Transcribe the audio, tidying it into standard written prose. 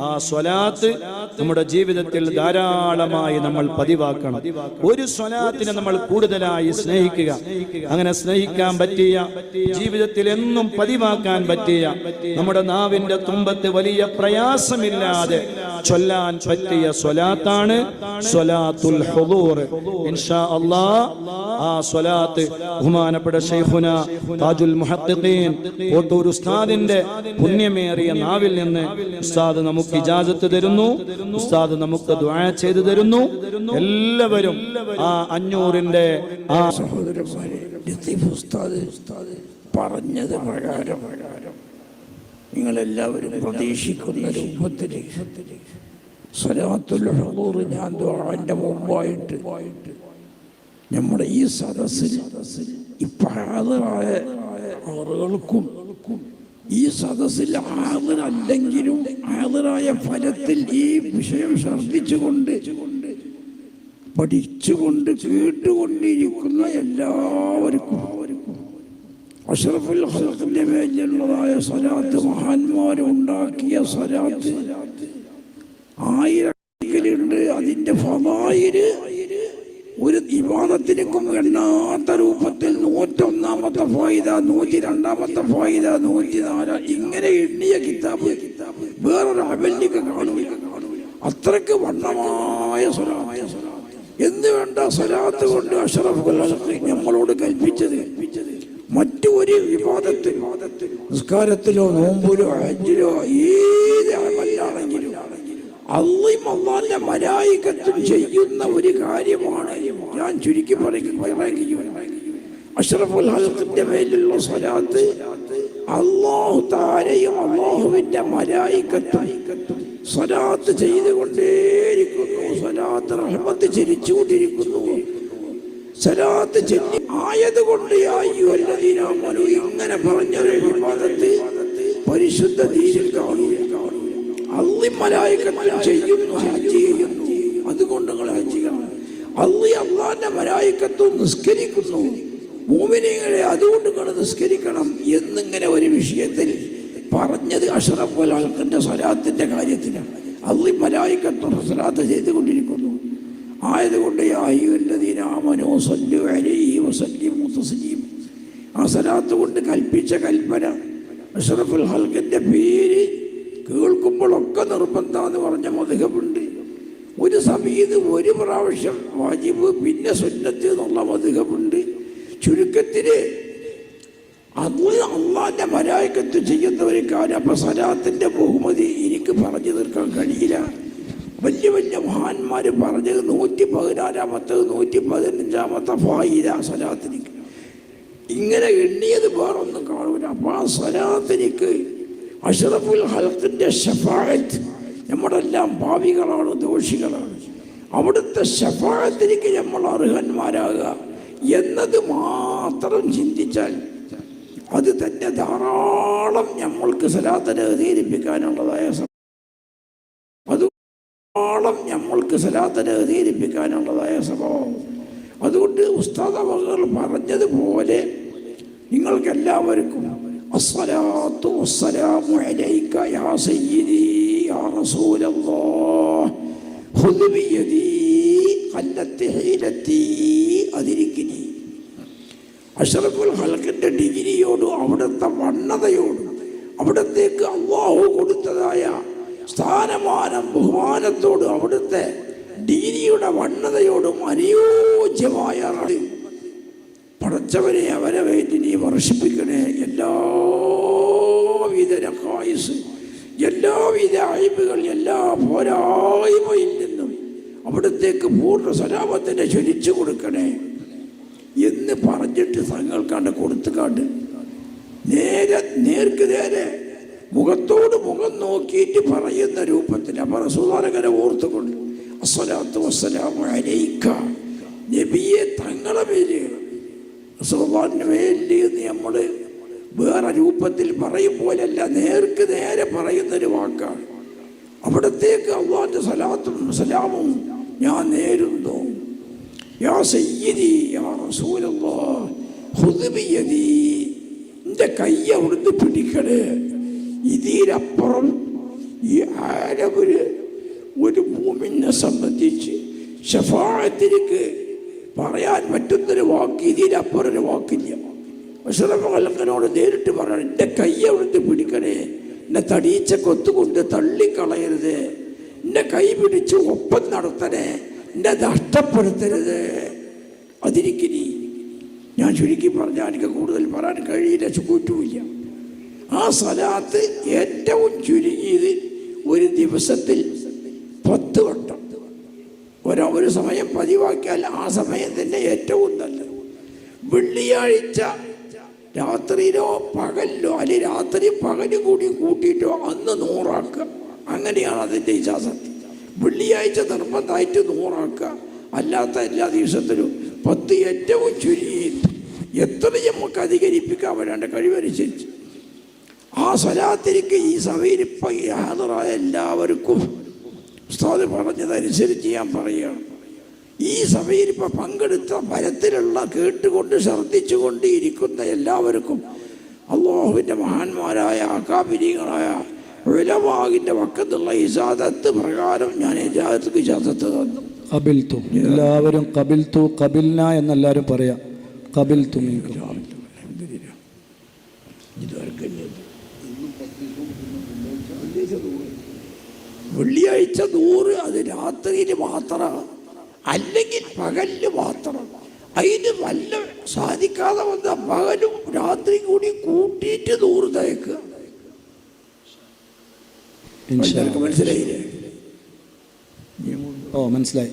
ആ സ്വലാത്ത് നമ്മുടെ ജീവിതത്തിൽ ധാരാളമായി നമ്മൾ പതിവാക്കണം. ഒരു സ്വലാത്തിനെ നമ്മൾ കൂടുതലായി സ്നേഹിക്കുക. അങ്ങനെ സ്നേഹിക്കാൻ പറ്റിയ, ജീവിതത്തിൽ എന്നും പതിവാക്കാൻ പറ്റിയ, നമ്മുടെ നാവിന്റെ തുമ്പത്ത് വലിയ പ്രയാസമില്ലാതെ ചൊല്ലാൻ പറ്റിയ സ്വലാത്താണ് സ്വലാത്തുൽ ഹുദൂർ. ഇൻഷാ അല്ലാഹ് ആ സ്വലാത്ത് ബഹുമാനപ്പെട്ട ശൈഖുന താജുൽ മുഹദ്ദിഖീൻ കോട്ടൂർ ഉസ്താദിന്റെ പുണ്യമേറിയ നാവിൽ നിന്ന് ഉസ്താദ് നമുക്ക് ഇജാസത്ത് തരുന്നു. ഉസ്താദ് നമുക്ക് ദുആ ചെയ്തു തരുന്നു. എല്ലാവരും ആ 500ന്റെ ആ സഹോദരന്മാരെ, ലത്തീഫ് ഉസ്താദ് പറഞ്ഞത് പ്രകാരം നിങ്ങളെല്ലാവരും പ്രതീക്ഷിക്കുന്ന രൂപത്തിൽ സ്വലാത്തുൽ ഹുദൂർ ഞാൻ ദുആന്റെ മുമ്പായിട്ട് നമ്മുടെ ഈ സദസ്സിൽ ഇപ്പൊ ഹാദിറായ ആളുകൾക്കും ഈ സദസ്സിൽ ഹാദിറല്ലെങ്കിലും ഹാദിറായ ഫലത്തിൽ ഈ വിഷയം ശ്രദ്ധിച്ചുകൊണ്ട് പഠിച്ചുകൊണ്ട് കേട്ടുകൊണ്ടിരിക്കുന്ന എല്ലാവർക്കും അഷ്റഫുൽ ഖൽഖിന്റെ മേലുള്ളതായ സ്വലാത്ത്, മഹാന്മാരുണ്ടാക്കിയ സ്വലാത്ത് ആയിരക്കണക്കിനുണ്ട്. അതിന്റെ ഫളായില് ഒരു ഇബാദത്തിനും എണ്ണാത്ത രൂപത്തിൽ 101ാമത്തെ ഫായിദ, 102ാമത്തെ ഫായിദ, 104 ഇങ്ങനെ എണ്ണിയ കിതാബ് വേറൊരു അമലിക്ക് കാണുക. അത്രയ്ക്ക് വണ്ണമായ സ്വലാത്ത് എന്ന് വേണ്ട സ്വലാത്ത് കൊണ്ട് അഷ്റഫുൽ ഖൽഖ് നമ്മളോട് കൽപ്പിച്ചത് മറ്റു ഒരു വിവാദത്തിൽ നിസ്കാരത്തിലോ നോമ്പിലോ ഹജ്ജിലോ ഏത് അമലാണെങ്കിലും അള്ളയും അള്ളാന്റെ മലായികത്തും ചെയ്യുന്ന ഒരു കാര്യമാണ്. ഞാൻ ചുരുക്കി പറയുകയും അഷ്റഫുൽ ഖൽഖിന്റെ മേലുള്ള സ്വലാത്ത് അല്ലാഹു തആലയും അല്ലാഹുവിന്റെ മലായികത്തും സ്വലാത്ത് ചെയ്തുകൊണ്ടേയിരിക്കുന്നു. സ്വലാത്ത് റഹ്മത്ത് ചൊരിച്ചുകൊണ്ടിരിക്കുന്നു. സ്വലാത്ത് ചൊല്ലി ആയതുകൊണ്ട് ഇങ്ങനെ പറഞ്ഞൊരു വിവാദത്ത് പരിശുദ്ധ ദീനിൽ കാണുക. അള്ളയും മലായികത്തും ചെയ്യുന്നു, ഹജ്ജ് ചെയ്യുന്നു. അതുകൊണ്ട് നിങ്ങൾ ഹജ്ജ് ചെയ്യണം. അള്ളാന്റെ മലായികത്തും നിസ്കരിക്കുന്നു. മുഅ്മിനീങ്ങളെ അതുകൊണ്ട് നിങ്ങൾ നിസ്കരിക്കണം എന്നിങ്ങനെ ഒരു വിഷയത്തിൽ പറഞ്ഞത് അഷ്റഫുൽ ഖൽഖിന്റെ സ്വലാത്തിന്റെ കാര്യത്തിലാണ്. അള്ളയും മലായികത്തും സ്വലാത്ത് ചെയ്തുകൊണ്ടിരിക്കുന്നു. ആയതുകൊണ്ട് ആ സ്വലാത്ത് കൊണ്ട് കൽപ്പിച്ച കൽപ്പന അഷ്റഫുൽ ഖൽഖിന്റെ പേര് കേൾക്കുമ്പോഴൊക്കെ നിർബന്ധമെന്ന് പറഞ്ഞ മദ്ഹബുണ്ട്. ഒരു സമയത്ത് ഒരു പ്രാവശ്യം വാജിബ്, പിന്നെ സുന്നത്ത് എന്നുള്ള മദ്ഹബുണ്ട്. ചുരുക്കത്തിന് അള്ളാന്റെ മലായികത്ത് ചെയ്യുന്ന ഒരു കാര്യം. അപ്പൊ സ്വലാത്തിന്റെ ബഹുമതി എനിക്ക് പറഞ്ഞു തീർക്കാൻ കഴിയില്ല. വലിയ വലിയ മഹാന്മാർ പറഞ്ഞത് 114ാമത്തെ 115ാമത്തെ ഫായിദ സ്വലാത്തിന് ഇങ്ങനെ എണ്ണിയത് വേറൊന്നും കാണൂല. അപ്പൊ ആ സ്വലാത്തിനിക്ക് അഷ്റഫുൽ ഖൽഖിന്റെ ശഫാഅത്ത്, നമ്മളെല്ലാം പാപികളാണ്, ദോഷികളാണ്. അവിടുത്തെ ശഫാഅത്തിലേക്ക് നമ്മൾ അർഹന്മാരാകുക എന്നത് മാത്രം ചിന്തിച്ചാൽ അത് തന്നെ ധാരാളം നമ്മൾക്ക് സ്വലാത്തിനെ അധികരിപ്പിക്കാനുള്ളതായ സ്വഭാവം. അതുകൊണ്ട് ഉസ്താദ് അവകൾ പറഞ്ഞതുപോലെ നിങ്ങൾക്കെല്ലാവർക്കും അസ്സലാത്തു വസ്സലാമു അലൈക യാ സയ്യിദി യാ റസൂലല്ലാഹ് ഖുദ് ബിയദി ഖല്ലത്തി ഹീലത്തി അതിരിക്കിനി. അഷ്റഫുൽ ഖൽഖിന്റെ ഡിഗ്രിയോടും അവിടുത്തെ വണ്ണതയോടും അവിടത്തേക്ക് അല്ലാഹു കൊടുത്തതായ സ്ഥാനമാനം ബഹുമാനത്തോടും അവിടുത്തെ ഡിഗ്രിയുടെ വണ്ണതയോടും അനുയോജ്യമായ പടച്ചവനെ അവരെ വേണ്ടി നീ വർഷിപ്പിക്കണേ. എല്ലാവിധ നഖായിസ്, എല്ലാവിധ അയ്ബുകൾ, എല്ലാ പോരായ്മയിൽ നിന്നും അവിടത്തേക്ക് പൂർണ്ണ സലാമത്തിനെ ചൊരിച്ചു കൊടുക്കണേ എന്ന് പറഞ്ഞിട്ട് തങ്ങൾക്കാണ്ട് കൊടുത്തുകാണ്ട് നേർക്ക് നേരെ മുഖത്തോട് മുഖം നോക്കിയിട്ട് പറയുന്ന രൂപത്തിൽ അപ്പൊ റസൂലുള്ളാഹിനെ ഓർത്തുകൊണ്ട് അസ്സലാത്തു വസ്സലാമു അലൈക നബിയെ തങ്ങളെ പേര് റസൂലുള്ളാഹിന്റെ പേരിൽ നമ്മൾ വേറെ രൂപത്തിൽ പറയും പോലല്ല, നേർക്ക് നേരെ പറയുന്നൊരു വാക്കാണ്. അവിടത്തേക്ക് അല്ലാഹുവിന്റെ സലാത്തും സലാമും ഞാൻ നേരുന്നു. യാ സയ്യിദി യാ റസൂലല്ലാഹ് ഖുദ് ബിയദി, എൻ്റെ കൈ അവിടുന്ന് പിടിക്കണേ ഇതിനപ്പുറം ഈ ആരവര് ഒരു മൂമിനെ സംബന്ധിച്ച് ശഫാഅത്തിലേക്ക് പറയാൻ പറ്റുന്നൊരു വാക്ക് ഇതിനപ്പുറം ഒരു വാക്കില്ല. അഷ്റഫുൽ നേരിട്ട് പറയണം, എൻ്റെ കൈ അവിടുത്തെ പിടിക്കണേ, എന്നെ തടീച്ച കൊത്തുകൊണ്ട് തള്ളിക്കളയരുത്, എന്നെ കൈ പിടിച്ച് ഒപ്പം നടത്തണേ, എന്നെ നഷ്ടപ്പെടുത്തരുത്. അതിരിക്കിനി ഞാൻ ചുരുക്കി പറഞ്ഞാൽ എനിക്ക് കൂടുതൽ പറയാൻ കഴിയില്ല, ചുക്കൂറ്റുമില്ല. ആ സ്വലാത്ത് ഏറ്റവും ചുരുങ്ങിയത് ഒരു ദിവസത്തിൽ 10 വട്ടം ഒരു സമയം പതിവാക്കിയാൽ ആ സമയം തന്നെ ഏറ്റവും നല്ലത്. വെള്ളിയാഴ്ച രാത്രിയിലോ പകലിലോ അല്ലെങ്കിൽ രാത്രി പകലും കൂടി കൂട്ടിയിട്ടോ അന്ന് 100 ആക്കുക. അങ്ങനെയാണ് അതിൻ്റെ ഇജാസത്ത്. വെള്ളിയാഴ്ച നിർബന്ധമായിട്ട് 100 ആക്കുക, അല്ലാത്ത എല്ലാ ദിവസത്തിലും 10 ഏറ്റവും ചുരുങ്ങി. എത്രയും നമുക്ക് അധികരിപ്പിക്കാൻ വേണ്ട കഴിവനുസരിച്ച് ആ സ്വലാത്തിലേക്ക് ഈ സഭയിൽ ഇപ്പം ഹാജറായ എല്ലാവർക്കും ഉസ്താദ് പറഞ്ഞതനുസരിച്ച് ഞാൻ പറയുകയാണ്. ഈ സഭയിൽ ഇപ്പം പങ്കെടുത്ത ഫലത്തിലുള്ള കേട്ടുകൊണ്ട് ശ്രദ്ധിച്ചുകൊണ്ട് ഇരിക്കുന്ന എല്ലാവർക്കും അള്ളാഹുവിൻ്റെ മഹാന്മാരായ അകാബിരികളായ ഉലമാവിൻ്റെ വക്കത്തുള്ള ഇജാദത്ത് പ്രകാരം ഞാൻ ഇജാദത്ത് തന്നു. ഖബിൽതു, എല്ലാവരും ഖബിൽതു ഖബിൽന എന്നെല്ലാവരും പറയാം. ഖബിൽതു വെള്ളിയാഴ്ച 100 അത് രാത്രിയിൽ മാത്രമാണ്, അല്ലെങ്കിൽ പകലിന് മാത്രം. അതിന് വല്ല സാധിക്കാതെ വന്ന പകലും രാത്രി കൂടി കൂട്ടിയിട്ട് 100 തയ്ക്കുക. മനസ്സിലായില്ലേ? മനസ്സിലായി.